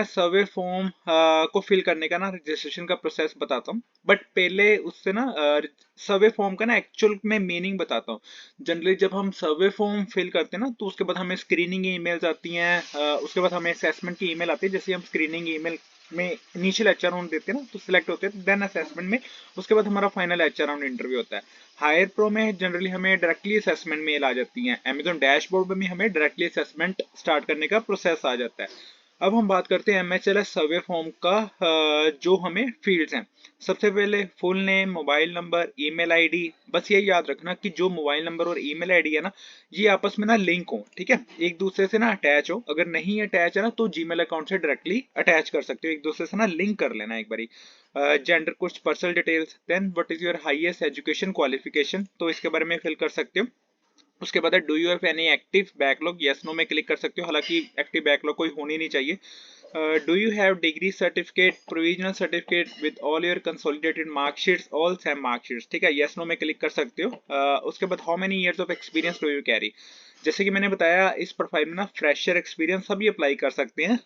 मैं सर्वे फॉर्म को फिल करने का ना रजिस्ट्रेशन का प्रोसेस बताता हूँ, बट पहले उससे ना सर्वे फॉर्म का ना एक्चुअल में मीनिंग बताता हूँ। जनरली जब हम सर्वे फॉर्म फिल करते हैं ना, तो उसके बाद हमें स्क्रीनिंग ईमेल्स आती हैं, उसके बाद हमें असेसमेंट की ईमेल आती है। जैसे हम स्क्रीनिंग ईमेल में इनिशियल एचआर राउंड देते हैं ना, तो सिलेक्ट होते हैं, देन असेसमेंट में उसके बाद हमारा फाइनल एचआर राउंड इंटरव्यू होता है। हायर प्रो में जनरली हमें डायरेक्टली असेसमेंट मेल आ जाती है। अमेजॉन डैशबोर्ड में भी हमें डायरेक्टली असेसमेंट स्टार्ट करने का प्रोसेस आ जाता है। अब हम बात करते हैं एमएचएलएस सर्वे फॉर्म का, जो हमें फील्ड्स हैं। सबसे पहले full name, mobile number, email ID. बस ये याद रखना कि जो मोबाइल नंबर और ईमेल आईडी है ना, ये आपस में ना लिंक हो, ठीक है, एक दूसरे से ना अटैच हो। अगर नहीं अटैच है ना, तो जीमेल अकाउंट से डायरेक्टली अटैच कर सकते हो, एक दूसरे से ना लिंक कर लेना एक बारी। जेंडर, कुछ personal details, then what is your highest education qualification, तो इसके बारे में फिल कर सकते हो। उसके बाद do you have any active backlog, yes no में क्लिक कर सकते हो, हालांकि एक्टिव बैकलॉग कोई होनी नहीं चाहिए। Do you have degree certificate, provisional certificate with all your consolidated marksheets, all same marksheets, ठीक है, यस नो में क्लिक कर सकते हो। उसके बाद how many years of experience do you carry. जैसे कि मैंने बताया, इस प्रोफाइल में ना फ्रेशर एक्सपीरियंस सभी अप्लाई कर सकते हैं।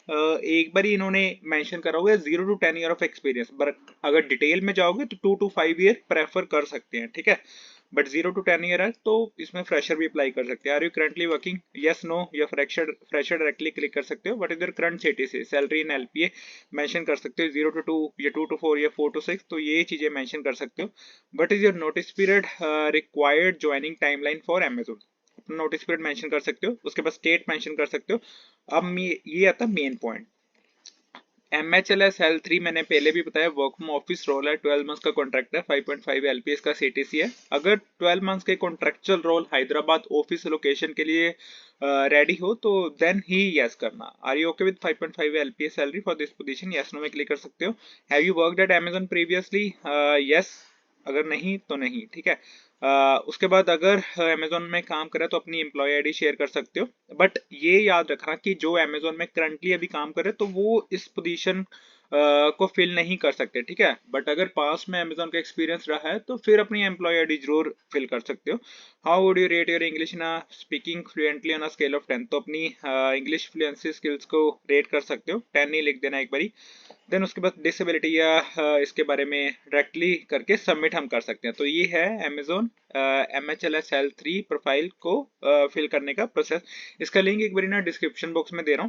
एक बार ही इन्होंने मेंशन करा हुआ है 0 to 10 year of experience, but अगर डिटेल में जाओगे तो 2 to 5 ईयर प्रेफर कर सकते हैं, ठीक है। बट 0 to 10 ईयर है तो इसमें फ्रेशर भी अप्लाई कर सकते हैं। Are you currently working, yes no, या फ्रेशर फ्रेशर डायरेक्टली क्लिक कर सकते हो। What is your current CTC, salary in LPA mention कर सकते हो, 0 to 2 या 2 to 4 या 4 to 6, तो ये चीजें मेंशन कर सकते हो। What is your notice period, required joining timeline for Amazon, अपना नोटिस पीरियड मेंशन कर सकते हो। उसके बाद स्टेट मेंशन कर सकते हो। अब ये आता है मेन पॉइंट। MHLS L3 मैंने पहले भी बताया, वर्क फ्रॉम ऑफिस रोल है, 12 मंथ्स का कॉन्ट्रैक्ट है, 5.5 LPS का CTC है। अगर 12 मंथ्स के contractual role Hyderabad office location के लिए रेडी हो, तो देन ही यस करना। Are you okay with 5.5 LPS salary for this position, yes no में क्लिक कर सकते हो। Have you worked at Amazon previously, yes, अगर नहीं तो नहीं, ठीक है। उसके बाद अगर अमेजोन में काम करे तो अपनी एम्प्लॉय आईडी शेयर कर सकते हो। बट ये याद रखना कि जो अमेजोन में करंटली अभी काम करे तो वो इस पोजीशन को फिल नहीं कर सकते, ठीक है। बट अगर पास में अमेजोन का एक्सपीरियंस रहा है तो फिर अपनी एम्प्लॉय आईडी जरूर फिल कर सकते हो। How would you rate your English in speaking fluently on a scale of 10, तो अपनी इंग्लिश फ्लुएंसी स्किल्स को रेट कर सकते हो, 10 ही लिख देना एक बारी। देन उसके बाद डिसेबिलिटी या इसके बारे में डायरेक्टली करके सबमिट हम कर सकते हैं। तो ये है अमेजोन MHLS L3 प्रोफाइल को फिल करने का प्रोसेस। इसका लिंक एक बार ना डिस्क्रिप्शन बॉक्स में दे रहा हूँ,